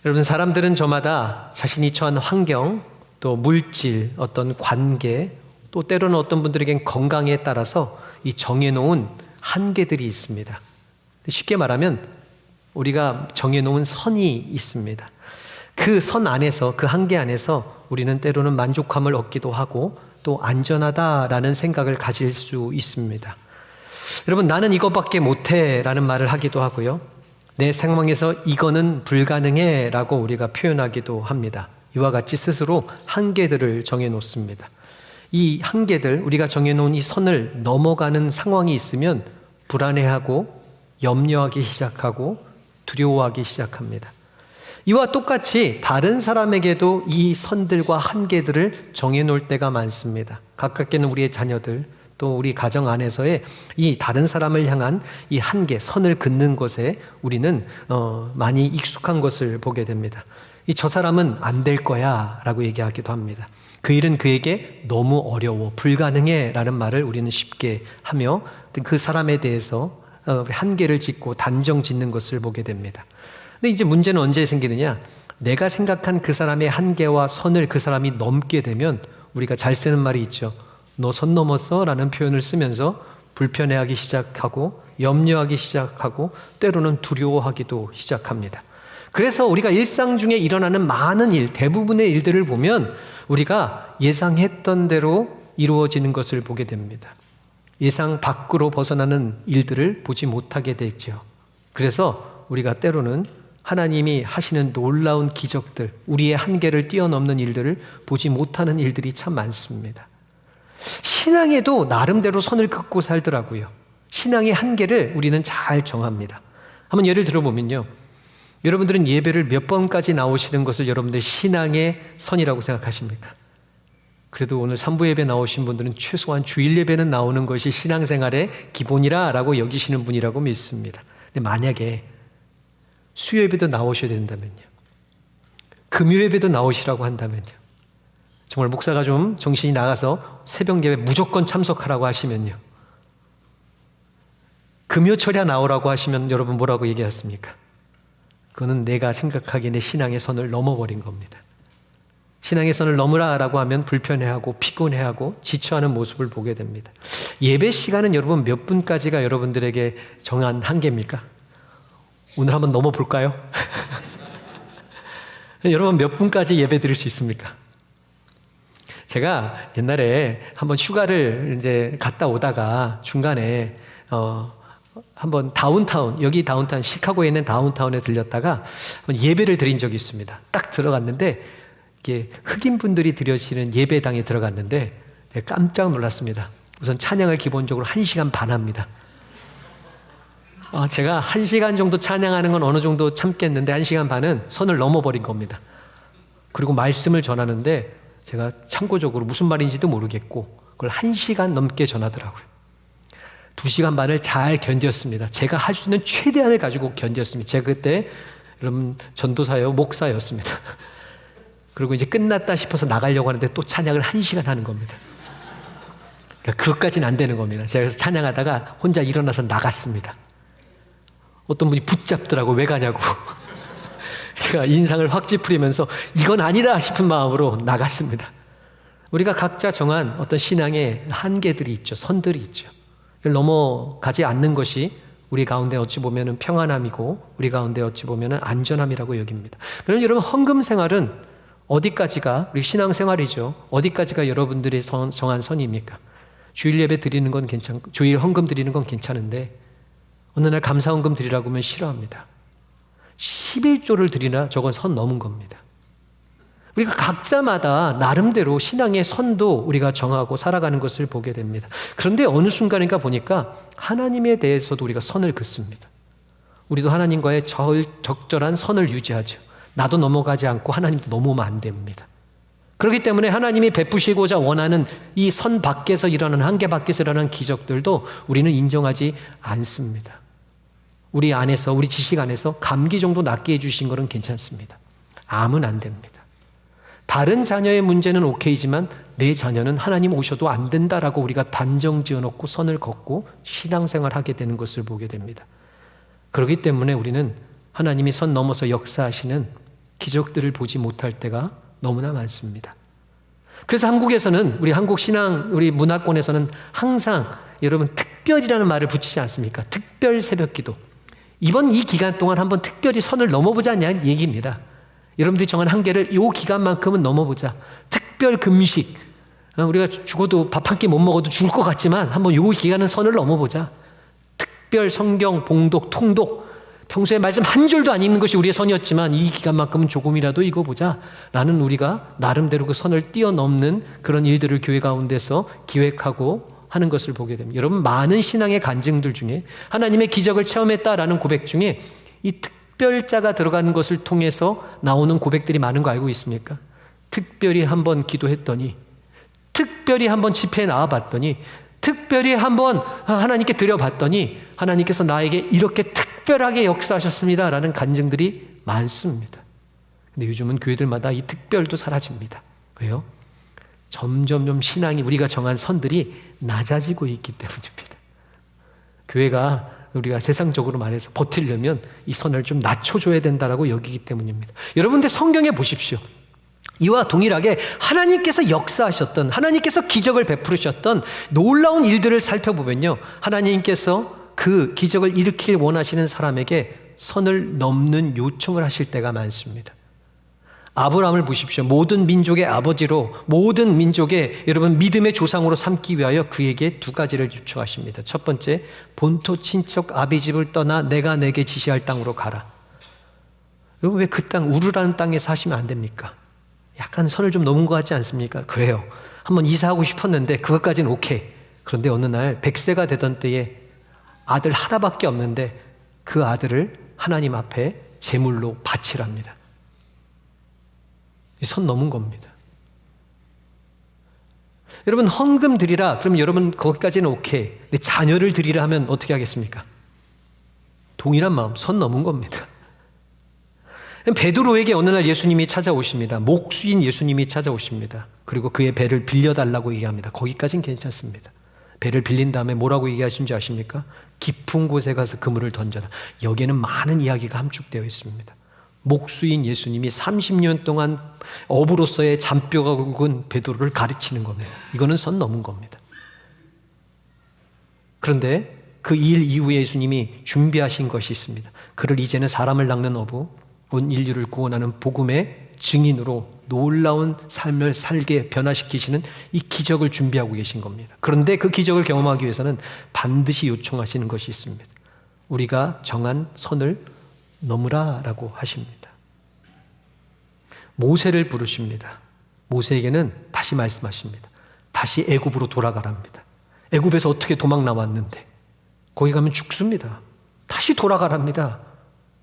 여러분, 사람들은 저마다 자신이 처한 환경, 또 물질, 어떤 관계, 또 때로는 어떤 분들에겐 건강에 따라서 이 정해놓은 한계들이 있습니다. 쉽게 말하면 우리가 정해놓은 선이 있습니다. 그 선 안에서, 그 한계 안에서 우리는 때로는 만족함을 얻기도 하고 또 안전하다라는 생각을 가질 수 있습니다. 여러분, 나는 이것밖에 못해 라는 말을 하기도 하고요, 내 상황에서 이거는 불가능해 라고 우리가 표현하기도 합니다. 이와 같이 스스로 한계들을 정해놓습니다. 이 한계들, 우리가 정해놓은 이 선을 넘어가는 상황이 있으면 불안해하고 염려하기 시작하고 두려워하기 시작합니다. 이와 똑같이 다른 사람에게도 이 선들과 한계들을 정해놓을 때가 많습니다. 가깝게는 우리의 자녀들, 또 우리 가정 안에서의 이 다른 사람을 향한 이 한계, 선을 긋는 것에 우리는 많이 익숙한 것을 보게 됩니다. 저 사람은 안 될 거야 라고 얘기하기도 합니다. 그 일은 그에게 너무 어려워, 불가능해 라는 말을 우리는 쉽게 하며 그 사람에 대해서 한계를 짓고 단정 짓는 것을 보게 됩니다. 근데 이제 문제는 언제 생기느냐, 내가 생각한 그 사람의 한계와 선을 그 사람이 넘게 되면 우리가 잘 쓰는 말이 있죠. 너 선 넘었어? 라는 표현을 쓰면서 불편해하기 시작하고 염려하기 시작하고 때로는 두려워하기도 시작합니다. 그래서 우리가 일상 중에 일어나는 많은 일, 대부분의 일들을 보면 우리가 예상했던 대로 이루어지는 것을 보게 됩니다. 예상 밖으로 벗어나는 일들을 보지 못하게 되죠. 그래서 우리가 때로는 하나님이 하시는 놀라운 기적들, 우리의 한계를 뛰어넘는 일들을 보지 못하는 일들이 참 많습니다. 신앙에도 나름대로 선을 긋고 살더라고요. 신앙의 한계를 우리는 잘 정합니다. 한번 예를 들어보면요, 여러분들은 예배를 몇 번까지 나오시는 것을 여러분들 신앙의 선이라고 생각하십니까? 그래도 오늘 3부 예배 나오신 분들은 최소한 주일 예배는 나오는 것이 신앙생활의 기본이라고 여기시는 분이라고 믿습니다. 근데 만약에 수요 예배도 나오셔야 된다면요, 금요 예배도 나오시라고 한다면요, 정말 목사가 좀 정신이 나가서 새벽 예배 무조건 참석하라고 하시면요, 금요철야 나오라고 하시면 여러분 뭐라고 얘기하십니까? 그거는 내가 생각하기에 내 신앙의 선을 넘어버린 겁니다. 신앙의 선을 넘으라라고 하면 불편해하고 피곤해하고 지쳐하는 모습을 보게 됩니다. 예배 시간은 여러분 몇 분까지가 여러분들에게 정한 한계입니까? 오늘 한번 넘어볼까요? 여러분 몇 분까지 예배 드릴 수 있습니까? 제가 옛날에 한번 휴가를 이제 갔다 오다가 중간에 한번 다운타운, 여기 다운타운, 시카고에 있는 다운타운에 들렸다가 예배를 드린 적이 있습니다. 딱 들어갔는데 이게 흑인분들이 드려지는 예배당에 들어갔는데 깜짝 놀랐습니다. 우선 찬양을 기본적으로 1시간 반 합니다. 제가 1시간 정도 찬양하는 건 어느 정도 참겠는데 1시간 반은 선을 넘어버린 겁니다. 그리고 말씀을 전하는데 제가 참고적으로 무슨 말인지도 모르겠고 그걸 1시간 넘게 전하더라고요. 2시간 반을 잘 견뎠습니다. 제가 할 수 있는 최대한을 가지고 견뎠습니다. 제가 그때 여러분 전도사요, 목사였습니다. 그리고 이제 끝났다 싶어서 나가려고 하는데 또 찬양을 1시간 하는 겁니다. 그러니까 그것까지는 안 되는 겁니다. 제가 그래서 찬양하다가 혼자 일어나서 나갔습니다. 어떤 분이 붙잡더라고, 왜 가냐고. 제가 인상을 확 찌푸리면서 이건 아니다 싶은 마음으로 나갔습니다. 우리가 각자 정한 어떤 신앙의 한계들이 있죠. 선들이 있죠. 이걸 넘어가지 않는 것이 우리 가운데 어찌 보면 평안함이고 우리 가운데 어찌 보면 안전함이라고 여깁니다. 그럼 여러분, 헌금 생활은 어디까지가 우리 신앙생활이죠. 어디까지가 여러분들이 정한 선입니까? 주일 예배 드리는 건 괜찮고 주일 헌금 드리는 건 괜찮은데 어느 날 감사 헌금 드리라고 하면 싫어합니다. 11조를 드리나 저건 선 넘은 겁니다. 우리가 각자마다 나름대로 신앙의 선도 우리가 정하고 살아가는 것을 보게 됩니다. 그런데 어느 순간인가 보니까 하나님에 대해서도 우리가 선을 긋습니다. 우리도 하나님과의 적절한 선을 유지하죠. 나도 넘어가지 않고 하나님도 넘어오면 안 됩니다. 그렇기 때문에 하나님이 베푸시고자 원하는 이 선 밖에서 일어나는, 한계 밖에서 일어나는 기적들도 우리는 인정하지 않습니다. 우리 안에서, 우리 지식 안에서 감기 정도 낫게 해주신 것은 괜찮습니다. 암은 안 됩니다. 다른 자녀의 문제는 오케이지만 내 자녀는 하나님 오셔도 안 된다라고 우리가 단정 지어놓고 선을 걷고 신앙생활하게 되는 것을 보게 됩니다. 그렇기 때문에 우리는 하나님이 선 넘어서 역사하시는 기적들을 보지 못할 때가 너무나 많습니다. 그래서 한국에서는, 우리 한국 신앙, 우리 문화권에서는 항상 여러분 특별이라는 말을 붙이지 않습니까? 특별 새벽기도. 이번 이 기간 동안 한번 특별히 선을 넘어보자는 얘기입니다. 여러분들이 정한 한계를 이 기간만큼은 넘어보자. 특별 금식. 우리가 죽어도 밥 한 끼 못 먹어도 죽을 것 같지만 한번 이 기간은 선을 넘어보자. 특별 성경 봉독, 통독. 평소에 말씀 한 줄도 안 읽는 것이 우리의 선이었지만 이 기간만큼은 조금이라도 읽어보자 라는 우리가 나름대로 그 선을 뛰어넘는 그런 일들을 교회 가운데서 기획하고 하는 것을 보게 됩니다. 여러분, 많은 신앙의 간증들 중에 하나님의 기적을 체험했다라는 고백 중에 이 특별자가 들어가는 것을 통해서 나오는 고백들이 많은 거 알고 있습니까? 특별히 한번 기도했더니, 특별히 한번 집회에 나와봤더니, 특별히 한번 하나님께 드려봤더니 하나님께서 나에게 이렇게 특별하게 역사하셨습니다 라는 간증들이 많습니다. 근데 요즘은 교회들마다 이 특별도 사라집니다. 왜요? 점점 신앙이, 우리가 정한 선들이 낮아지고 있기 때문입니다. 교회가, 우리가 세상적으로 말해서 버티려면 이 선을 좀 낮춰줘야 된다라고 여기기 때문입니다. 여러분들 성경에 보십시오. 이와 동일하게 하나님께서 역사하셨던, 하나님께서 기적을 베푸셨던 놀라운 일들을 살펴보면요, 하나님께서 그 기적을 일으키길 원하시는 사람에게 선을 넘는 요청을 하실 때가 많습니다. 아브라함을 보십시오. 모든 민족의 아버지로, 모든 민족의 여러분 믿음의 조상으로 삼기 위하여 그에게 두 가지를 요청하십니다. 첫 번째, 본토 친척 아비 집을 떠나 내가 내게 지시할 땅으로 가라. 여러분, 왜 그 땅, 우르라는 땅에 사시면 안 됩니까? 약간 선을 좀 넘은 것 같지 않습니까? 그래요. 한번 이사하고 싶었는데 그것까지는 오케이. 그런데 어느 날 100세가 되던 때에 아들 하나밖에 없는데 그 아들을 하나님 앞에 제물로 바치랍니다. 선 넘은 겁니다. 여러분, 헌금 드리라. 그럼 여러분 거기까지는 오케이. 근데 자녀를 드리라 하면 어떻게 하겠습니까? 동일한 마음, 선 넘은 겁니다. 베드로에게 어느 날 예수님이 찾아오십니다. 목수인 예수님이 찾아오십니다. 그리고 그의 배를 빌려달라고 얘기합니다. 거기까지는 괜찮습니다. 배를 빌린 다음에 뭐라고 얘기하신 줄 아십니까? 깊은 곳에 가서 그물을 던져라. 여기에는 많은 이야기가 함축되어 있습니다. 목수인 예수님이 30년 동안 어부로서의 잔뼈가 굵은 베드로를 가르치는 겁니다. 이거는 선 넘은 겁니다. 그런데 그 일 이후에 예수님이 준비하신 것이 있습니다. 그를 이제는 사람을 낚는 어부, 온 인류를 구원하는 복음의 증인으로 놀라운 삶을 살게 변화시키시는 이 기적을 준비하고 계신 겁니다. 그런데 그 기적을 경험하기 위해서는 반드시 요청하시는 것이 있습니다. 우리가 정한 선을 넘으라라고 하십니다. 모세를 부르십니다. 모세에게는 다시 말씀하십니다. 다시 애굽으로 돌아가랍니다. 애굽에서 어떻게 도망 나왔는데 거기 가면 죽습니다. 다시 돌아가랍니다.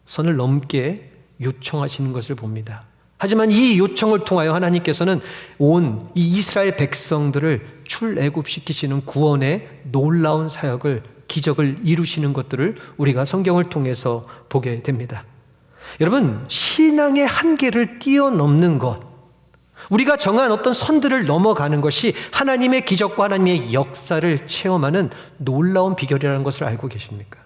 선을 넘게 요청하시는 것을 봅니다. 하지만 이 요청을 통하여 하나님께서는 온 이 이스라엘 백성들을 출애굽시키시는 구원의 놀라운 사역을, 기적을 이루시는 것들을 우리가 성경을 통해서 보게 됩니다. 여러분, 신앙의 한계를 뛰어넘는 것, 우리가 정한 어떤 선들을 넘어가는 것이 하나님의 기적과 하나님의 역사를 체험하는 놀라운 비결이라는 것을 알고 계십니까?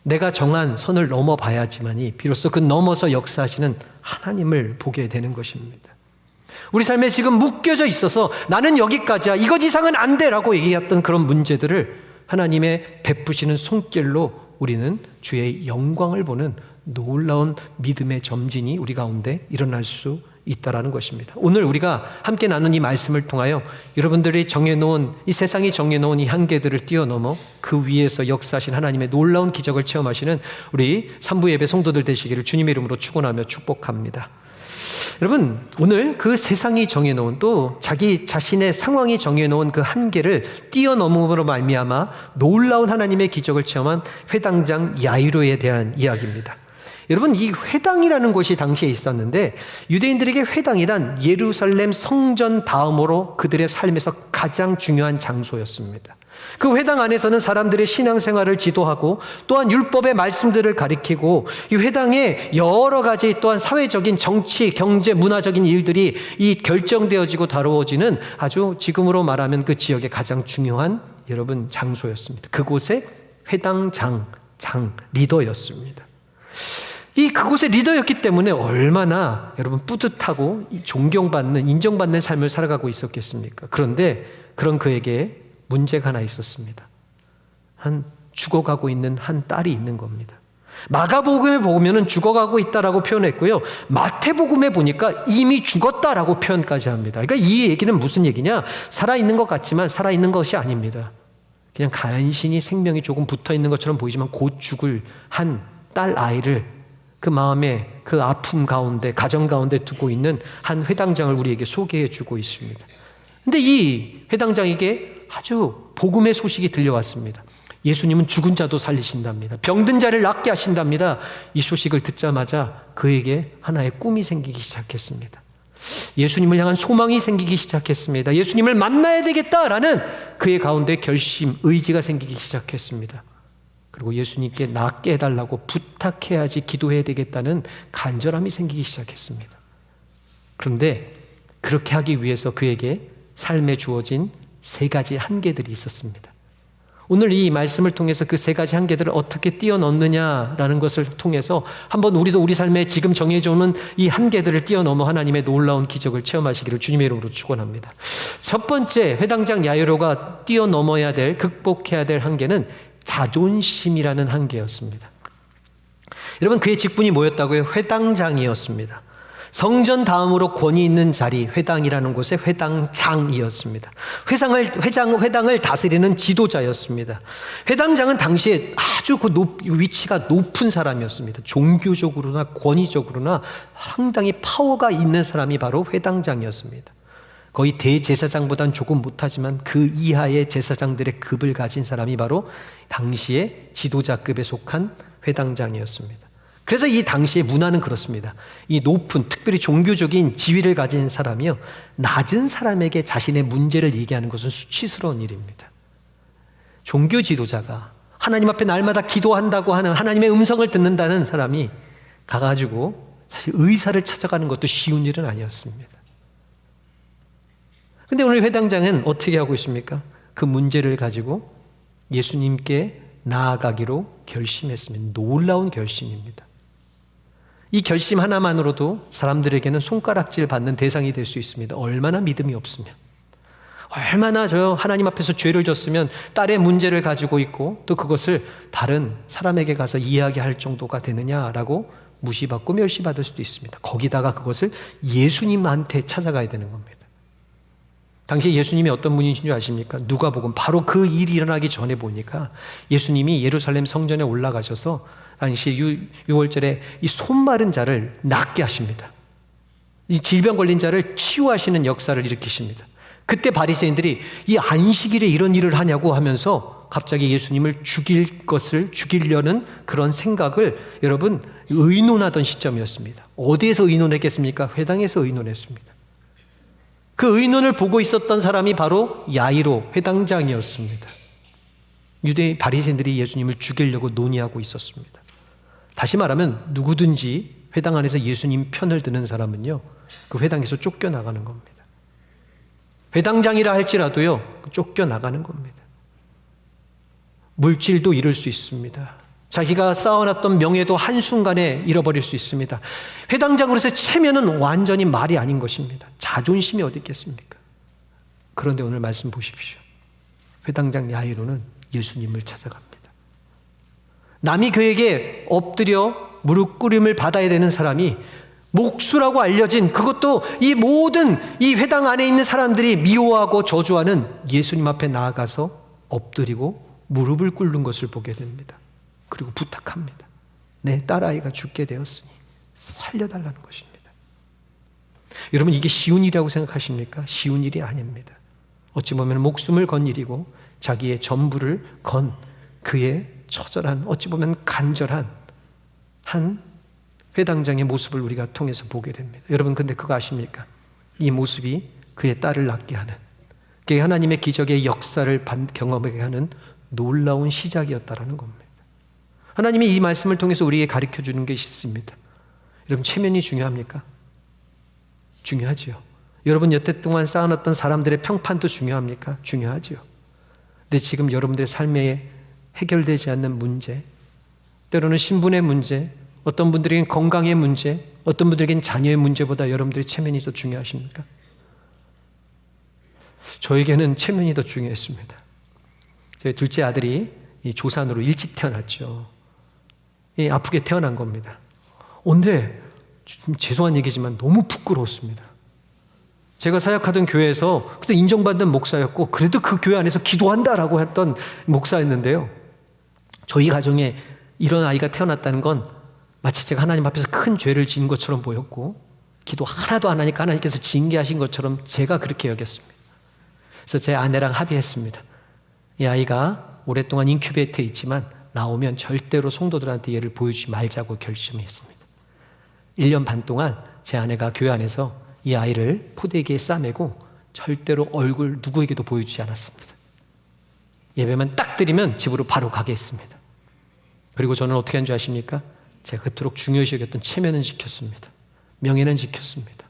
내가 정한 선을 넘어봐야지만이 비로소 그 넘어서 역사하시는 하나님을 보게 되는 것입니다. 우리 삶에 지금 묶여져 있어서 나는 여기까지야, 이것 이상은 안 돼라고 얘기했던 그런 문제들을 하나님의 베푸시는 손길로 우리는 주의 영광을 보는 놀라운 믿음의 점진이 우리 가운데 일어날 수 있다라는 것입니다. 오늘 우리가 함께 나눈 이 말씀을 통하여 여러분들이 정해놓은, 이 세상이 정해놓은 이 한계들을 뛰어넘어 그 위에서 역사하신 하나님의 놀라운 기적을 체험하시는 우리 3부 예배 성도들 되시기를 주님의 이름으로 축원하며 축복합니다. 여러분, 오늘 그 세상이 정해놓은, 또 자기 자신의 상황이 정해놓은 그 한계를 뛰어넘음으로 말미암아 놀라운 하나님의 기적을 체험한 회당장 야이로에 대한 이야기입니다. 여러분, 이 회당이라는 곳이 당시에 있었는데 유대인들에게 회당이란 예루살렘 성전 다음으로 그들의 삶에서 가장 중요한 장소였습니다. 그 회당 안에서는 사람들의 신앙생활을 지도하고 또한 율법의 말씀들을 가리키고 이 회당에 여러 가지 또한 사회적인 정치, 경제, 문화적인 일들이 이 결정되어지고 다루어지는 아주 지금으로 말하면 그 지역의 가장 중요한 여러분 장소였습니다. 그곳의 회당장, 리더였습니다. 그곳의 리더였기 때문에 얼마나 여러분 뿌듯하고 존경받는, 인정받는 삶을 살아가고 있었겠습니까? 그런데 그런 그에게 문제가 하나 있었습니다. 죽어가고 있는 한 딸이 있는 겁니다. 마가복음에 보면은 죽어가고 있다라고 표현했고요. 마태복음에 보니까 이미 죽었다라고 표현까지 합니다. 그러니까 이 얘기는 무슨 얘기냐? 살아있는 것 같지만 살아있는 것이 아닙니다. 그냥 간신히 생명이 조금 붙어있는 것처럼 보이지만 곧 죽을 한 딸 아이를 그 마음에 그 아픔 가운데, 가정 가운데 두고 있는 한 회당장을 우리에게 소개해 주고 있습니다. 근데 이 회당장에게 아주 복음의 소식이 들려왔습니다. 예수님은 죽은 자도 살리신답니다. 병든 자를 낫게 하신답니다. 이 소식을 듣자마자 그에게 하나의 꿈이 생기기 시작했습니다. 예수님을 향한 소망이 생기기 시작했습니다. 예수님을 만나야 되겠다라는 그의 가운데 결심, 의지가 생기기 시작했습니다. 그리고 예수님께 낫게 해달라고 부탁해야지 기도해야 되겠다는 간절함이 생기기 시작했습니다. 그런데 그렇게 하기 위해서 그에게 삶에 주어진 3가지 한계들이 있었습니다. 오늘 이 말씀을 통해서 그 3가지 한계들을 어떻게 뛰어넘느냐라는 것을 통해서 한번 우리도 우리 삶에 지금 정해져 오는 이 한계들을 뛰어넘어 하나님의 놀라운 기적을 체험하시기를 주님의 이름으로 축원합니다. 첫 번째 회당장 야이로가 뛰어넘어야 될, 극복해야 될 한계는 자존심이라는 한계였습니다. 여러분, 그의 직분이 뭐였다고요? 회당장이었습니다. 성전 다음으로 권위 있는 자리, 회당이라는 곳의 회당장이었습니다. 회당을 다스리는 지도자였습니다. 회당장은 당시에 아주 위치가 높은 사람이었습니다. 종교적으로나 권위적으로나 상당히 파워가 있는 사람이 바로 회당장이었습니다. 거의 대제사장보다는 조금 못하지만 그 이하의 제사장들의 급을 가진 사람이 바로 당시의 지도자급에 속한 회당장이었습니다. 그래서 이 당시의 문화는 그렇습니다. 이 높은, 특별히 종교적인 지위를 가진 사람이요, 낮은 사람에게 자신의 문제를 얘기하는 것은 수치스러운 일입니다. 종교 지도자가 하나님 앞에 날마다 기도한다고 하는, 하나님의 음성을 듣는다는 사람이 가가지고 사실 의사를 찾아가는 것도 쉬운 일은 아니었습니다. 근데 오늘 회당장은 어떻게 하고 있습니까? 그 문제를 가지고 예수님께 나아가기로 결심했습니다. 놀라운 결심입니다. 이 결심 하나만으로도 사람들에게는 손가락질 받는 대상이 될 수 있습니다. 얼마나 믿음이 없으면, 얼마나 저 하나님 앞에서 죄를 졌으면 딸의 문제를 가지고 있고 또 그것을 다른 사람에게 가서 이야기할 정도가 되느냐라고 무시받고 멸시받을 수도 있습니다. 거기다가 그것을 예수님한테 찾아가야 되는 겁니다. 당시에 예수님이 어떤 분이신 줄 아십니까? 누가복음 바로 그 일이 일어나기 전에 보니까 예수님이 예루살렘 성전에 올라가셔서 당시 유월절에 이 손마른 자를 낫게 하십니다. 이 질병 걸린 자를 치유하시는 역사를 일으키십니다. 그때 바리새인들이 이 안식일에 이런 일을 하냐고 하면서 갑자기 예수님을 죽이려는 그런 생각을 여러분 의논하던 시점이었습니다. 어디에서 의논했겠습니까? 회당에서 의논했습니다. 그 의논을 보고 있었던 사람이 바로 야이로 회당장이었습니다. 유대 바리새인들이 예수님을 죽이려고 논의하고 있었습니다. 다시 말하면 누구든지 회당 안에서 예수님 편을 드는 사람은요, 그 회당에서 쫓겨나가는 겁니다. 회당장이라 할지라도요, 쫓겨나가는 겁니다. 물질도 잃을 수 있습니다. 자기가 쌓아놨던 명예도 한순간에 잃어버릴 수 있습니다. 회당장으로서 체면은 완전히 말이 아닌 것입니다. 자존심이 어디 있겠습니까? 그런데 오늘 말씀 보십시오. 회당장 야이로는 예수님을 찾아갑니다. 남이 그에게 엎드려 무릎 꿇음을 받아야 되는 사람이 목수라고 알려진, 그것도 이 모든 이 회당 안에 있는 사람들이 미워하고 저주하는 예수님 앞에 나아가서 엎드리고 무릎을 꿇는 것을 보게 됩니다. 그리고 부탁합니다. 내 딸아이가 죽게 되었으니 살려달라는 것입니다. 여러분, 이게 쉬운 일이라고 생각하십니까? 쉬운 일이 아닙니다. 어찌 보면 목숨을 건 일이고 자기의 전부를 건 그의 처절한, 어찌 보면 간절한 한 회당장의 모습을 우리가 통해서 보게 됩니다. 여러분, 근데 그거 아십니까? 이 모습이 그의 딸을 낳게 하는, 그게 하나님의 기적의 역사를 경험하게 하는 놀라운 시작이었다라는 겁니다. 하나님이 이 말씀을 통해서 우리에게 가르쳐 주는 것이 있습니다. 여러분, 체면이 중요합니까? 중요하지요. 여러분 여태 동안 쌓아놨던 사람들의 평판도 중요합니까? 중요하지요. 근데 지금 여러분들의 삶에 해결되지 않는 문제, 때로는 신분의 문제, 어떤 분들에겐 건강의 문제, 어떤 분들에겐 자녀의 문제보다 여러분들의 체면이 더 중요하십니까? 저에게는 체면이 더 중요했습니다. 제 둘째 아들이 이 조산으로 일찍 태어났죠. 아프게 태어난 겁니다. 근데 죄송한 얘기지만 너무 부끄러웠습니다. 제가 사역하던 교회에서 그때 인정받는 목사였고 그래도 그 교회 안에서 기도한다라고 했던 목사였는데요. 저희 가정에 이런 아이가 태어났다는 건 마치 제가 하나님 앞에서 큰 죄를 지은 것처럼 보였고 기도 하나도 안 하니까 하나님께서 징계하신 것처럼 제가 그렇게 여겼습니다. 그래서 제 아내랑 합의했습니다. 이 아이가 오랫동안 인큐베이터에 있지만 나오면 절대로 성도들한테 얘를 보여주지 말자고 결심했습니다. 1년 반 동안 제 아내가 교회 안에서 이 아이를 포대기에 싸매고 절대로 얼굴 누구에게도 보여주지 않았습니다. 예배만 딱 드리면 집으로 바로 가게 했습니다. 그리고 저는 어떻게 한 줄 아십니까? 제가 그토록 중요시 여겼던 체면은 지켰습니다. 명예는 지켰습니다.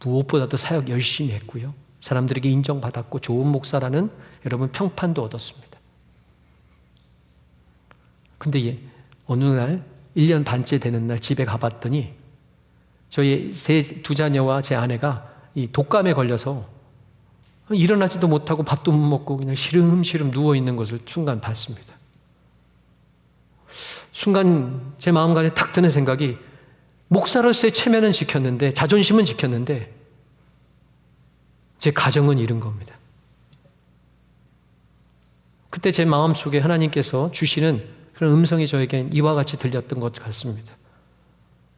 무엇보다도 사역 열심히 했고요. 사람들에게 인정받았고 좋은 목사라는 여러분 평판도 얻었습니다. 근데 어느 날 1년 반째 되는 날 집에 가봤더니 저희 두 자녀와 제 아내가 이 독감에 걸려서 일어나지도 못하고 밥도 못 먹고 그냥 시름시름 누워있는 것을 순간 봤습니다. 순간 제 마음간에 탁 드는 생각이 목사로서의 체면은 지켰는데 자존심은 지켰는데 제 가정은 잃은 겁니다. 그때 제 마음속에 하나님께서 주시는 그런 음성이 저에겐 이와 같이 들렸던 것 같습니다.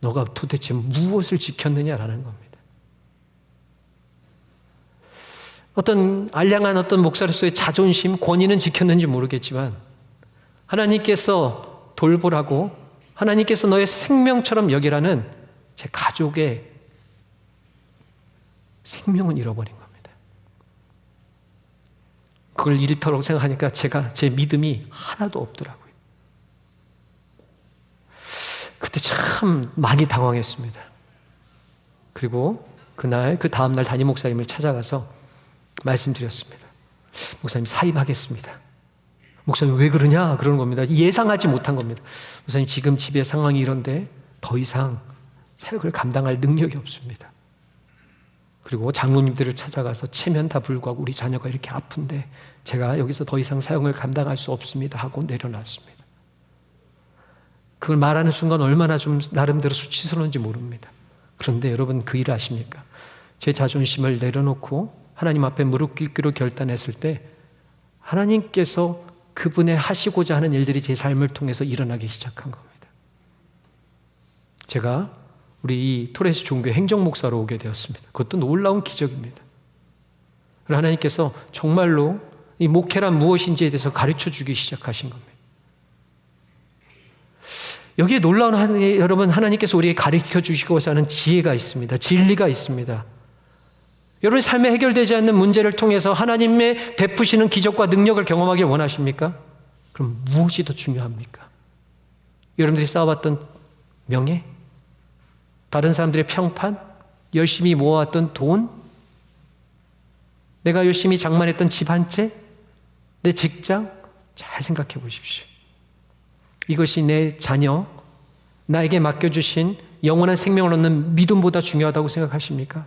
너가 도대체 무엇을 지켰느냐라는 겁니다. 어떤 알량한 어떤 목사로서의 자존심, 권위는 지켰는지 모르겠지만 하나님께서 돌보라고 하나님께서 너의 생명처럼 여기라는 제 가족의 생명은 잃어버린 겁니다. 그걸 잃도록 생각하니까 제 믿음이 하나도 없더라고요. 그때 참 많이 당황했습니다. 그리고 그 다음날 담임 목사님을 찾아가서 말씀드렸습니다. 목사님 사임하겠습니다. 목사님 왜 그러냐 그러는 겁니다. 예상하지 못한 겁니다. 목사님 지금 집의 상황이 이런데 더 이상 사역을 감당할 능력이 없습니다. 그리고 장로님들을 찾아가서 체면 다 불구하고 우리 자녀가 이렇게 아픈데 제가 여기서 더 이상 사역을 감당할 수 없습니다 하고 내려놨습니다. 그걸 말하는 순간 얼마나 좀 나름대로 수치스러운지 모릅니다. 그런데 여러분 그 일을 아십니까? 제 자존심을 내려놓고 하나님 앞에 무릎 꿇기로 결단했을 때 하나님께서 그분의 하시고자 하는 일들이 제 삶을 통해서 일어나기 시작한 겁니다. 제가 우리 이 토레스 종교 행정목사로 오게 되었습니다. 그것도 놀라운 기적입니다. 하나님께서 정말로 이 목회란 무엇인지에 대해서 가르쳐 주기 시작하신 겁니다. 여기에 놀라운 여러분 하나님께서 우리에게 가르쳐 주시고자 하는 지혜가 있습니다. 진리가 있습니다. 여러분 삶에 해결되지 않는 문제를 통해서 하나님의 베푸시는 기적과 능력을 경험하길 원하십니까? 그럼 무엇이 더 중요합니까? 여러분들이 쌓아왔던 명예? 다른 사람들의 평판? 열심히 모아왔던 돈? 내가 열심히 장만했던 집 한 채? 내 직장? 잘 생각해 보십시오. 이것이 내 자녀, 나에게 맡겨주신 영원한 생명을 얻는 믿음보다 중요하다고 생각하십니까?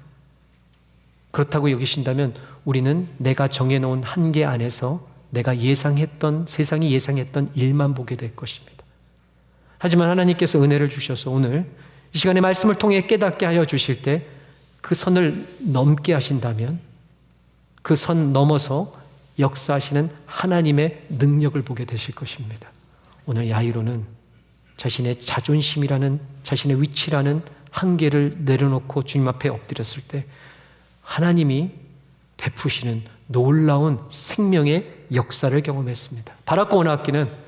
그렇다고 여기신다면 우리는 내가 정해놓은 한계 안에서 내가 예상했던, 세상이 예상했던 일만 보게 될 것입니다. 하지만 하나님께서 은혜를 주셔서 오늘 이 시간에 말씀을 통해 깨닫게 하여 주실 때 그 선을 넘게 하신다면 그 선 넘어서 역사하시는 하나님의 능력을 보게 되실 것입니다. 오늘 야이로는 자신의 자존심이라는, 자신의 위치라는 한계를 내려놓고 주님 앞에 엎드렸을 때 하나님이 베푸시는 놀라운 생명의 역사를 경험했습니다. 바라코 원학기는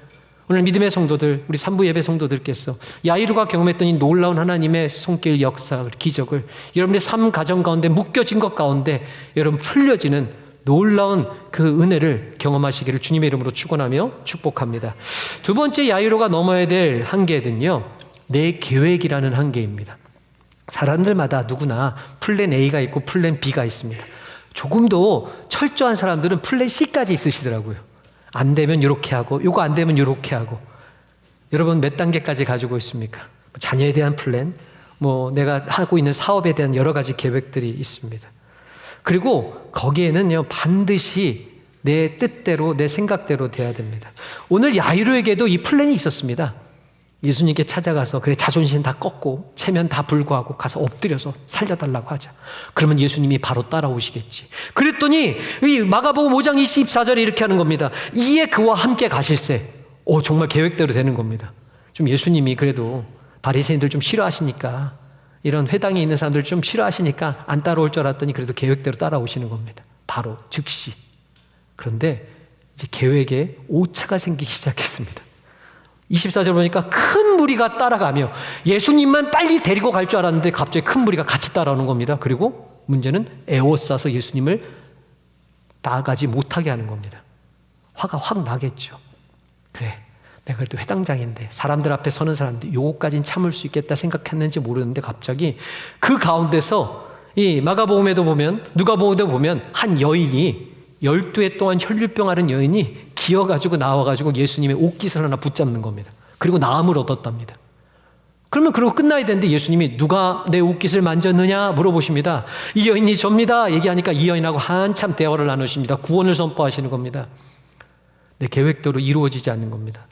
오늘 믿음의 성도들, 우리 3부 예배 성도들께서 야이로가 경험했던 이 놀라운 하나님의 손길 역사, 기적을 여러분의 삶 가정 가운데 묶여진 것 가운데 여러분 풀려지는 놀라운 그 은혜를 경험하시기를 주님의 이름으로 축원하며 축복합니다. 두 번째 야이로가 넘어야 될 한계는요, 내 계획이라는 한계입니다. 사람들마다 누구나 플랜 A가 있고 플랜 B가 있습니다. 조금 더 철저한 사람들은 플랜 C까지 있으시더라고요. 안 되면 이렇게 하고, 이거 안 되면 이렇게 하고. 여러분 몇 단계까지 가지고 있습니까? 자녀에 대한 플랜, 내가 하고 있는 사업에 대한 여러 가지 계획들이 있습니다. 그리고 거기에는요, 반드시 내 뜻대로, 내 생각대로 돼야 됩니다. 오늘 야이로에게도 이 플랜이 있었습니다. 예수님께 찾아가서 그래 자존심 다 꺾고 체면 다 불구하고 가서 엎드려서 살려달라고 하자. 그러면 예수님이 바로 따라오시겠지. 그랬더니 이 마가복음 5장 24절에 이렇게 하는 겁니다. 이에 그와 함께 가실세. 정말 계획대로 되는 겁니다. 좀 예수님이 그래도 바리새인들 좀 싫어하시니까, 이런 회당에 있는 사람들 좀 싫어하시니까 안 따라올 줄 알았더니 그래도 계획대로 따라오시는 겁니다. 바로 즉시. 그런데 이제 계획에 오차가 생기기 시작했습니다. 24절 보니까 큰 무리가 따라가며 예수님만 빨리 데리고 갈 줄 알았는데 갑자기 큰 무리가 같이 따라오는 겁니다. 그리고 문제는 에워싸서 예수님을 나가지 못하게 하는 겁니다. 화가 확 나겠죠. 그래, 내가 그래도 회당장인데 사람들 앞에 서는 사람인데 요거까지는 참을 수 있겠다 생각했는지 모르는데 갑자기 그 가운데서 이 마가복음에도 보면, 누가복음에도 보면 한 여인이 12해 동안 혈류병 앓은 여인이 기어가지고 나와가지고 예수님의 옷깃을 하나 붙잡는 겁니다. 그리고 나음을 얻었답니다. 그러면 그러고 끝나야 되는데 예수님이 누가 내 옷깃을 만졌느냐 물어보십니다. 이 여인이 접니다. 얘기하니까 이 여인하고 한참 대화를 나누십니다. 구원을 선포하시는 겁니다. 내 계획대로 이루어지지 않는 겁니다.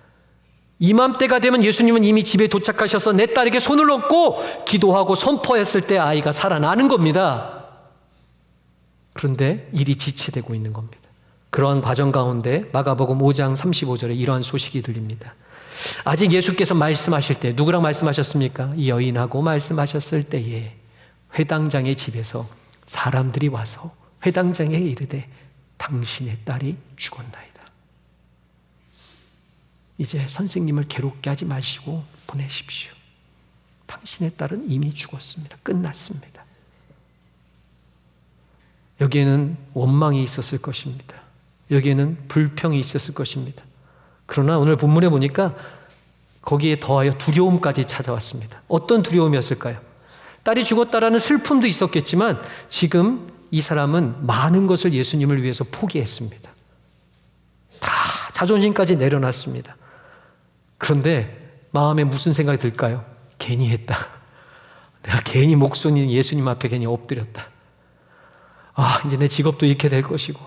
이맘때가 되면 예수님은 이미 집에 도착하셔서 내 딸에게 손을 얹고 기도하고 선포했을 때 아이가 살아나는 겁니다. 그런데 일이 지체되고 있는 겁니다. 그러한 과정 가운데 마가복음 5장 35절에 이러한 소식이 들립니다. 아직 예수께서 말씀하실 때 누구랑 말씀하셨습니까? 이 여인하고 말씀하셨을 때에 회당장의 집에서 사람들이 와서 회당장에 이르되 당신의 딸이 죽었나이다. 이제 선생님을 괴롭게 하지 마시고 보내십시오. 당신의 딸은 이미 죽었습니다. 끝났습니다. 여기에는 원망이 있었을 것입니다. 여기에는 불평이 있었을 것입니다. 그러나 오늘 본문에 보니까 거기에 더하여 두려움까지 찾아왔습니다. 어떤 두려움이었을까요? 딸이 죽었다라는 슬픔도 있었겠지만 지금 이 사람은 많은 것을 예수님을 위해서 포기했습니다. 다 자존심까지 내려놨습니다. 그런데 마음에 무슨 생각이 들까요? 괜히 했다. 내가 괜히 목소리 예수님 앞에 괜히 엎드렸다. 이제 내 직업도 잃게 될 것이고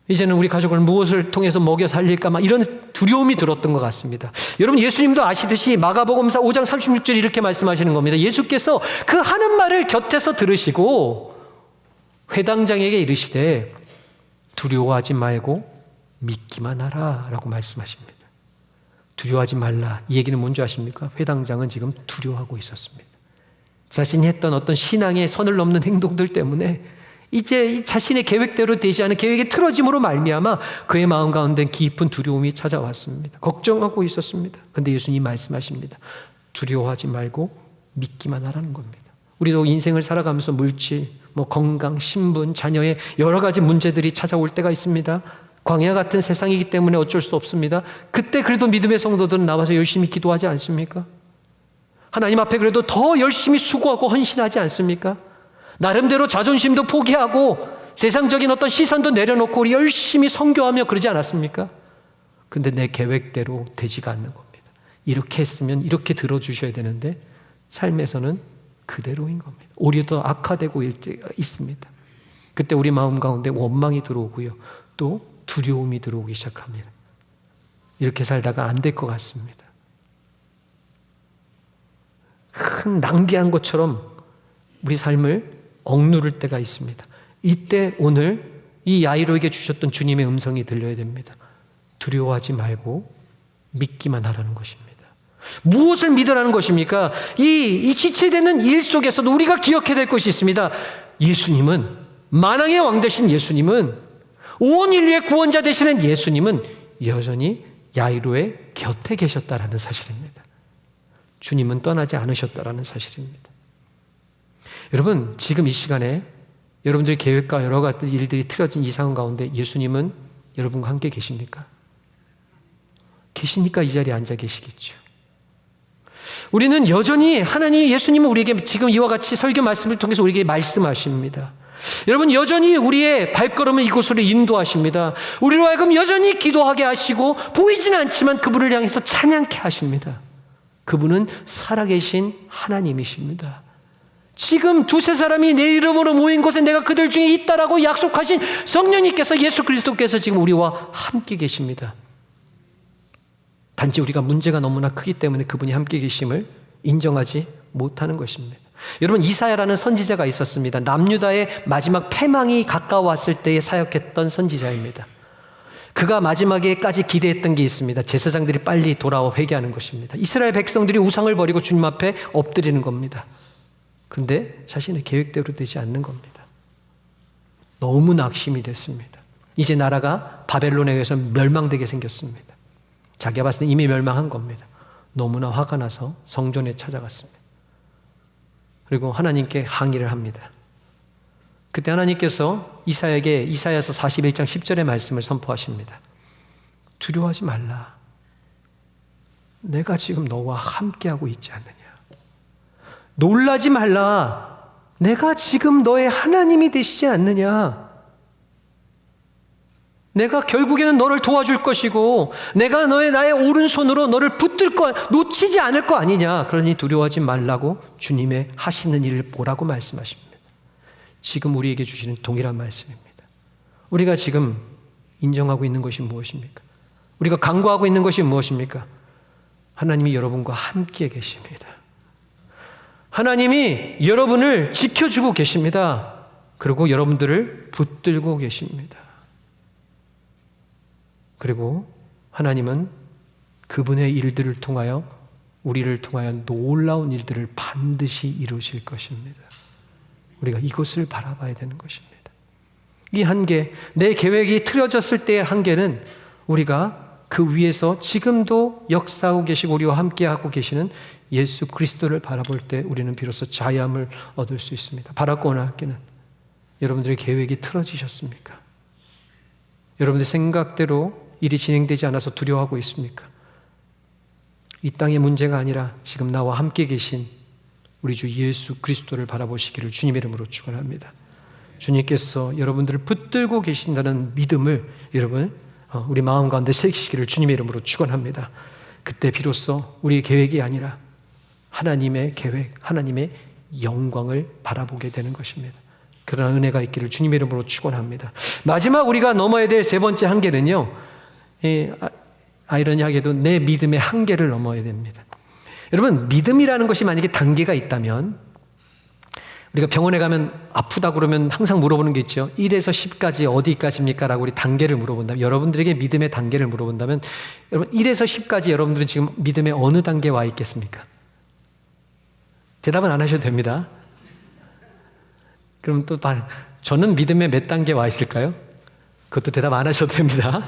이제는 우리 가족을 무엇을 통해서 먹여 살릴까 막 이런 두려움이 들었던 것 같습니다. 여러분 예수님도 아시듯이 마가복음서 5장 36절 이렇게 말씀하시는 겁니다. 예수께서 그 하는 말을 곁에서 들으시고 회당장에게 이르시되 두려워하지 말고 믿기만 하라 라고 말씀하십니다. 두려워하지 말라. 이 얘기는 뭔지 아십니까? 회당장은 지금 두려워하고 있었습니다. 자신이 했던 어떤 신앙의 선을 넘는 행동들 때문에 이제 자신의 계획대로 되지 않은 계획의 틀어짐으로 말미암아 그의 마음 가운데 깊은 두려움이 찾아왔습니다. 걱정하고 있었습니다. 그런데 예수님이 말씀하십니다. 두려워하지 말고 믿기만 하라는 겁니다. 우리도 인생을 살아가면서 물질, 건강, 신분, 자녀의 여러 가지 문제들이 찾아올 때가 있습니다. 광야 같은 세상이기 때문에 어쩔 수 없습니다. 그때 그래도 믿음의 성도들은 나와서 열심히 기도하지 않습니까? 하나님 앞에 그래도 더 열심히 수고하고 헌신하지 않습니까? 나름대로 자존심도 포기하고 세상적인 어떤 시선도 내려놓고 우리 열심히 선교하며 그러지 않았습니까? 근데 내 계획대로 되지가 않는 겁니다. 이렇게 했으면 이렇게 들어주셔야 되는데 삶에서는 그대로인 겁니다. 오히려 더 악화되고 있습니다. 그때 우리 마음 가운데 원망이 들어오고요. 또 두려움이 들어오기 시작합니다. 이렇게 살다가 안 될 것 같습니다. 큰 낭비한 것처럼 우리 삶을 억누를 때가 있습니다. 이때 오늘 이 야이로에게 주셨던 주님의 음성이 들려야 됩니다. 두려워하지 말고 믿기만 하라는 것입니다. 무엇을 믿으라는 것입니까? 이 지체되는 일 속에서도 우리가 기억해야 될 것이 있습니다. 예수님은, 만왕의 왕 되신 예수님은, 온 인류의 구원자 되시는 예수님은 여전히 야이로의 곁에 계셨다라는 사실입니다. 주님은 떠나지 않으셨다라는 사실입니다. 여러분, 지금 이 시간에 여러분들의 계획과 여러 가지 일들이 틀어진 이 상황 가운데 예수님은 여러분과 함께 계십니까? 계시니까 이 자리에 앉아 계시겠죠. 우리는 여전히 하나님, 예수님은 우리에게 지금 이와 같이 설교 말씀을 통해서 우리에게 말씀하십니다. 여러분, 여전히 우리의 발걸음을 이곳으로 인도하십니다. 우리로 하여금 여전히 기도하게 하시고 보이진 않지만 그분을 향해서 찬양케 하십니다. 그분은 살아계신 하나님이십니다. 지금 두세 사람이 내 이름으로 모인 곳에 내가 그들 중에 있다라고 약속하신 성령님께서, 예수 그리스도께서 지금 우리와 함께 계십니다. 단지 우리가 문제가 너무나 크기 때문에 그분이 함께 계심을 인정하지 못하는 것입니다. 여러분, 이사야라는 선지자가 있었습니다. 남유다의 마지막 패망이 가까웠을 때에 사역했던 선지자입니다. 그가 마지막에까지 기대했던 게 있습니다. 제사장들이 빨리 돌아와 회개하는 것입니다. 이스라엘 백성들이 우상을 버리고 주님 앞에 엎드리는 겁니다. 그런데 자신의 계획대로 되지 않는 겁니다. 너무 낙심이 됐습니다. 이제 나라가 바벨론에 의해서 멸망되게 생겼습니다. 자기가 봤을 때 이미 멸망한 겁니다. 너무나 화가 나서 성전에 찾아갔습니다. 그리고 하나님께 항의를 합니다. 그때 하나님께서 이사야에게 이사야서 41장 10절의 말씀을 선포하십니다. 두려워하지 말라. 내가 지금 너와 함께하고 있지 않느냐. 놀라지 말라. 내가 지금 너의 하나님이 되시지 않느냐. 내가 결국에는 너를 도와줄 것이고 내가 나의 오른손으로 너를 붙들 거, 놓치지 않을 거 아니냐. 그러니 두려워하지 말라고 주님의 하시는 일을 보라고 말씀하십니다. 지금 우리에게 주시는 동일한 말씀입니다. 우리가 지금 인정하고 있는 것이 무엇입니까? 우리가 간구하고 있는 것이 무엇입니까? 하나님이 여러분과 함께 계십니다. 하나님이 여러분을 지켜주고 계십니다. 그리고 여러분들을 붙들고 계십니다. 그리고 하나님은 그분의 일들을 통하여 우리를 통하여 놀라운 일들을 반드시 이루실 것입니다. 우리가 이것을 바라봐야 되는 것입니다. 이 한계, 내 계획이 틀어졌을 때의 한계는 우리가 그 위에서 지금도 역사하고 계시고 우리와 함께하고 계시는 예수 그리스도를 바라볼 때 우리는 비로소 자유함을 얻을 수 있습니다. 바라고 원하기는 여러분들의 계획이 틀어지셨습니까? 여러분들 생각대로 일이 진행되지 않아서 두려워하고 있습니까? 이 땅의 문제가 아니라 지금 나와 함께 계신 우리 주 예수 그리스도를 바라보시기를 주님의 이름으로 축원합니다. 주님께서 여러분들을 붙들고 계신다는 믿음을 여러분 우리 마음 가운데 새기시기를 주님의 이름으로 축원합니다. 그때 비로소 우리의 계획이 아니라 하나님의 계획, 하나님의 영광을 바라보게 되는 것입니다. 그런 은혜가 있기를 주님의 이름으로 축원합니다. 마지막 우리가 넘어야 될 세 번째 한계는요, 아이러니하게도 내 믿음의 한계를 넘어야 됩니다. 여러분, 믿음이라는 것이 만약에 단계가 있다면, 우리가 병원에 가면 아프다 그러면 항상 물어보는 게 있죠. 1에서 10까지 어디까지입니까? 라고 우리 단계를 물어본다면, 여러분들에게 믿음의 단계를 물어본다면, 여러분 1에서 10까지 여러분들은 지금 믿음의 어느 단계에 와 있겠습니까? 대답은 안 하셔도 됩니다. 그럼 또 저는 믿음의 몇 단계에 와 있을까요? 그것도 대답 안 하셔도 됩니다.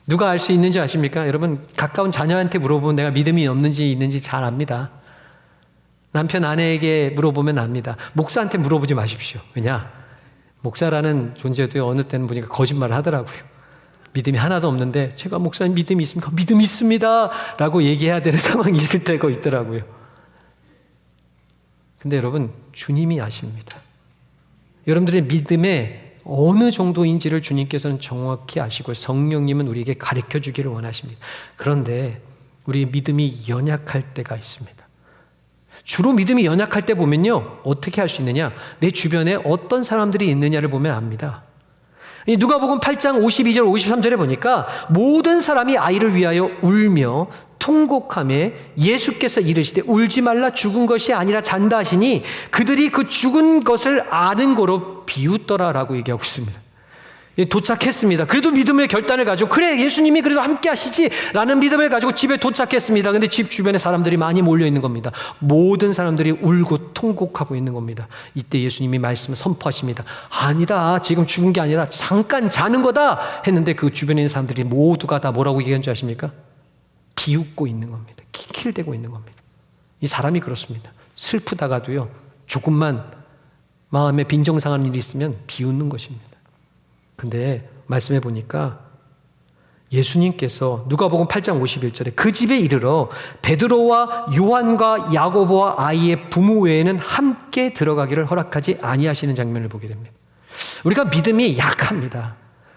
누가 알 수 있는지 아십니까? 여러분, 가까운 자녀한테 물어보면 내가 믿음이 없는지 있는지 잘 압니다. 남편, 아내에게 물어보면 압니다. 목사한테 물어보지 마십시오. 왜냐? 목사라는 존재도 어느 때는 보니까 거짓말을 하더라고요. 믿음이 하나도 없는데 제가 목사님 믿음이 있습니까? 믿음이 있습니다 라고 얘기해야 되는 상황이 있을 때가 있더라고요. 근데 여러분, 주님이 아십니다. 여러분들의 믿음의 어느 정도인지를 주님께서는 정확히 아시고 성령님은 우리에게 가르쳐 주기를 원하십니다. 그런데 우리 믿음이 연약할 때가 있습니다. 주로 믿음이 연약할 때 보면요, 어떻게 할 수 있느냐? 내 주변에 어떤 사람들이 있느냐를 보면 압니다. 누가복음 8장 52절 53절에 보니까 모든 사람이 아이를 위하여 울며 통곡하며 예수께서 이르시되 울지 말라, 죽은 것이 아니라 잔다 하시니 그들이 그 죽은 것을 아는 거로 비웃더라라고 얘기하고 있습니다. 도착했습니다. 그래도 믿음의 결단을 가지고, 그래 예수님이 그래도 함께 하시지 라는 믿음을 가지고 집에 도착했습니다. 근데 집 주변에 사람들이 많이 몰려 있는 겁니다. 모든 사람들이 울고 통곡하고 있는 겁니다. 이때 예수님이 말씀을 선포하십니다. 아니다, 지금 죽은 게 아니라 잠깐 자는 거다 했는데 그 주변에 있는 사람들이 모두가 다 뭐라고 얘기한 줄 아십니까? 비웃고 있는 겁니다. 킥킬대고 있는 겁니다. 이 사람이 그렇습니다. 슬프다가도요, 조금만 마음에 빈정상한 일이 있으면 비웃는 것입니다. 근데 말씀해 보니까 예수님께서 누가복음 8장 51절에 그 집에 이르러 베드로와 요한과 야고보와 아이의 부모 외에는 함께 들어가기를 허락하지 아니하시는 장면을 보게 됩니다. 우리가 믿음이 약합니다.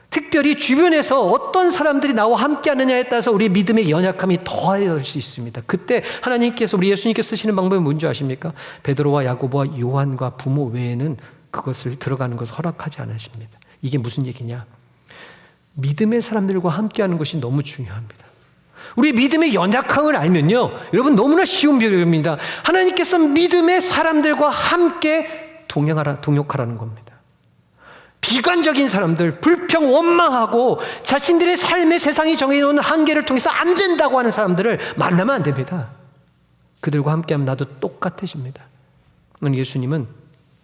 특별히 주변에서 어떤 어떤 사람들이 나와 함께 하느냐에 따라서 우리의 믿음의 연약함이 더해질 수 있습니다. 그때 하나님께서, 우리 예수님께서 쓰시는 방법이 뭔지 아십니까? 베드로와 야고보와 요한과 부모 외에는 그것을 들어가는 것을 허락하지 않으십니다. 이게 무슨 얘기냐? 믿음의 사람들과 함께 하는 것이 너무 중요합니다. 우리 믿음의 연약함을 알면요, 여러분 너무나 쉬운 비결입니다. 하나님께서 믿음의 사람들과 함께 동역하라는 겁니다. 비관적인 사람들, 불평, 원망하고 자신들의 삶의 세상이 정해놓은 한계를 통해서 안 된다고 하는 사람들을 만나면 안 됩니다. 그들과 함께하면 나도 똑같아집니다. 예수님은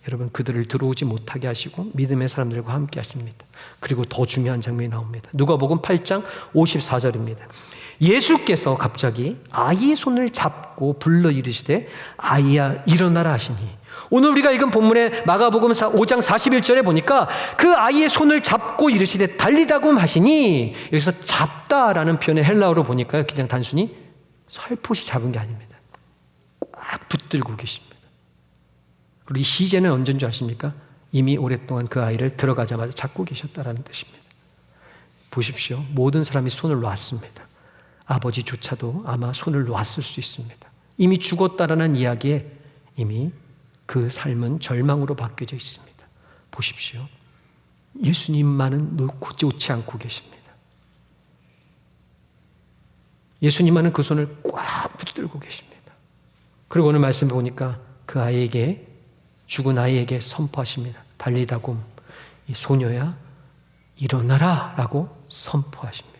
여러분 그들을 들어오지 못하게 하시고 믿음의 사람들과 함께 하십니다. 그리고 더 중요한 장면이 나옵니다. 누가복음 8장 54절입니다. 예수께서 갑자기 아이의 손을 잡고 불러 이르시되 아이야 일어나라 하시니, 오늘 우리가 읽은 본문의 마가복음 5장 41절에 보니까 그 아이의 손을 잡고 이르시되 달리다굼 하시니, 여기서 잡다라는 표현의 헬라어로 보니까 그냥 단순히 살포시 잡은 게 아닙니다. 꽉 붙들고 계십니다. 그리고 이 시제는 언제인 줄 아십니까? 이미 오랫동안 그 아이를 들어가자마자 잡고 계셨다라는 뜻입니다. 보십시오. 모든 사람이 손을 놨습니다. 아버지조차도 아마 손을 놨을 수 있습니다. 이미 죽었다라는 이야기에 이미 그 삶은 절망으로 바뀌어져 있습니다. 보십시오. 예수님만은 놓지 않고 계십니다. 예수님만은 그 손을 꽉 붙들고 계십니다. 그리고 오늘 말씀 보니까 그 아이에게, 죽은 아이에게 선포하십니다. 달리다굼, 이 소녀야 일어나라 라고 선포하십니다.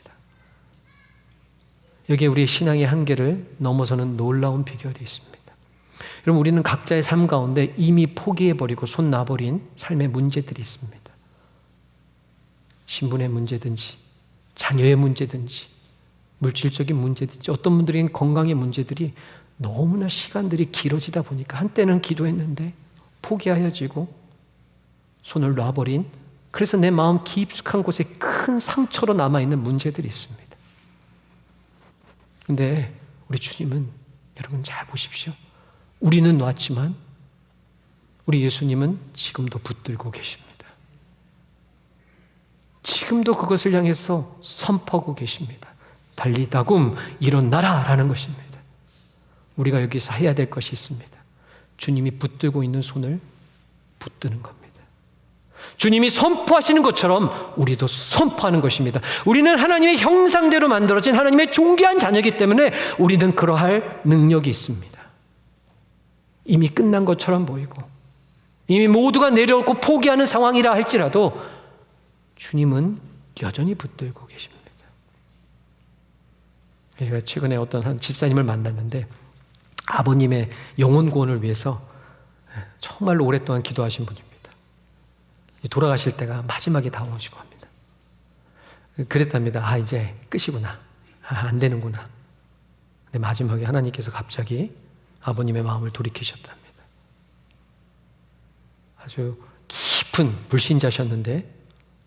여기에 우리의 신앙의 한계를 넘어서는 놀라운 비결이 있습니다. 여러분, 우리는 각자의 삶 가운데 이미 포기해버리고 손 놔버린 삶의 문제들이 있습니다. 신분의 문제든지 자녀의 문제든지 물질적인 문제든지, 어떤 분들은 건강의 문제들이 너무나 시간들이 길어지다 보니까 한때는 기도했는데 포기하여지고 손을 놔버린, 그래서 내 마음 깊숙한 곳에 큰 상처로 남아있는 문제들이 있습니다. 근데 우리 주님은, 여러분 잘 보십시오. 우리는 놨지만 우리 예수님은 지금도 붙들고 계십니다. 지금도 그것을 향해서 선포하고 계십니다. 달리다굼 일어나라 라는 것입니다. 우리가 여기서 해야 될 것이 있습니다. 주님이 붙들고 있는 손을 붙드는 겁니다. 주님이 선포하시는 것처럼 우리도 선포하는 것입니다. 우리는 하나님의 형상대로 만들어진 하나님의 존귀한 자녀이기 때문에 우리는 그러할 능력이 있습니다. 이미 끝난 것처럼 보이고 이미 모두가 내려오고 포기하는 상황이라 할지라도 주님은 여전히 붙들고 계십니다. 제가 최근에 어떤 한 집사님을 만났는데 아버님의 영혼 구원을 위해서 정말로 오랫동안 기도하신 분입니다. 돌아가실 때가 마지막에 다가오시고 합니다. 그랬답니다. 이제 끝이구나. 안 되는구나. 근데 마지막에 하나님께서 갑자기 아버님의 마음을 돌이키셨답니다. 아주 깊은 불신자셨는데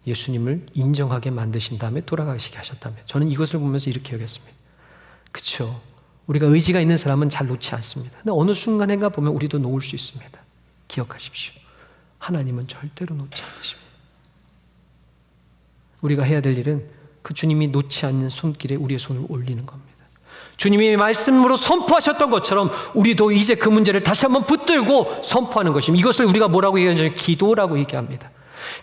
예수님을 인정하게 만드신 다음에 돌아가시게 하셨다며, 저는 이것을 보면서 이렇게 여겼습니다. 그렇죠. 우리가 의지가 있는 사람은 잘 놓지 않습니다. 근데 어느 순간인가 보면 우리도 놓을 수 있습니다. 기억하십시오. 하나님은 절대로 놓지 않으십니다. 우리가 해야 될 일은 그 주님이 놓지 않는 손길에 우리의 손을 올리는 겁니다. 주님이 말씀으로 선포하셨던 것처럼 우리도 이제 그 문제를 다시 한번 붙들고 선포하는 것입니다. 이것을 우리가 뭐라고 얘기하냐면 기도라고 얘기합니다.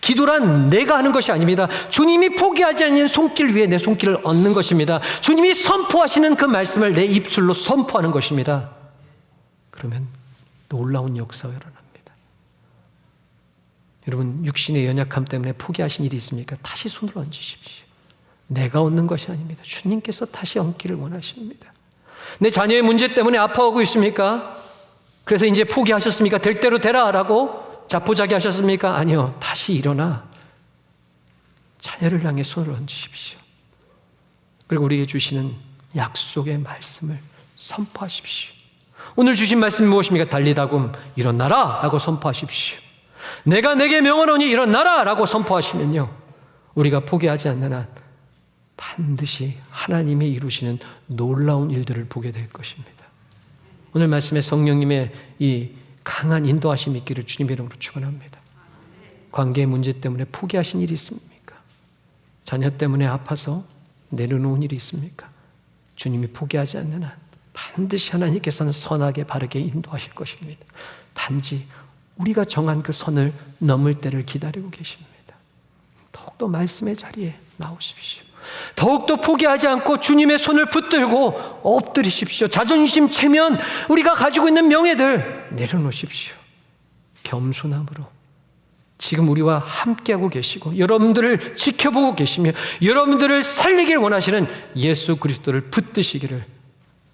기도란 내가 하는 것이 아닙니다. 주님이 포기하지 않는 손길 위에 내 손길을 얹는 것입니다. 주님이 선포하시는 그 말씀을 내 입술로 선포하는 것입니다. 그러면 놀라운 역사가 일어납니다. 여러분, 육신의 연약함 때문에 포기하신 일이 있습니까? 다시 손을 얹으십시오. 내가 얻는 것이 아닙니다. 주님께서 다시 얹기를 원하십니다. 내 자녀의 문제 때문에 아파하고 있습니까? 그래서 이제 포기하셨습니까? 될 대로 되라 라고 자포자기 하셨습니까? 아니요. 다시 일어나 자녀를 향해 손을 얹으십시오. 그리고 우리에게 주시는 약속의 말씀을 선포하십시오. 오늘 주신 말씀이 무엇입니까? 달리다굼 일어나라 라고 선포하십시오. 내가 내게 명하노니 일어나라 라고 선포하시면요, 우리가 포기하지 않는 한 반드시 하나님이 이루시는 놀라운 일들을 보게 될 것입니다. 오늘 말씀에 성령님의 이 강한 인도하심이 있기를 주님의 이름으로 축원합니다. 관계의 문제 때문에 포기하신 일이 있습니까? 자녀 때문에 아파서 내려놓은 일이 있습니까? 주님이 포기하지 않는 한 반드시 하나님께서는 선하게 바르게 인도하실 것입니다. 단지 우리가 정한 그 선을 넘을 때를 기다리고 계십니다. 더욱더 말씀의 자리에 나오십시오. 더욱더 포기하지 않고 주님의 손을 붙들고 엎드리십시오. 자존심 체면, 우리가 가지고 있는 명예들 내려놓으십시오. 겸손함으로 지금 우리와 함께하고 계시고 여러분들을 지켜보고 계시며 여러분들을 살리길 원하시는 예수 그리스도를 붙드시기를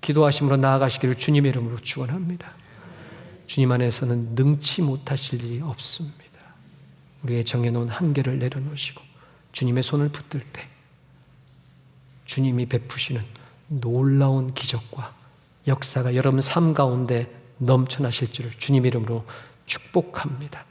기도하심으로 나아가시기를 주님의 이름으로 축원합니다. 주님 안에서는 능치 못하실 일이 없습니다. 우리의 정해놓은 한계를 내려놓으시고 주님의 손을 붙들 때 주님이 베푸시는 놀라운 기적과 역사가 여러분 삶 가운데 넘쳐나실 줄을 주님의 이름으로 축복합니다.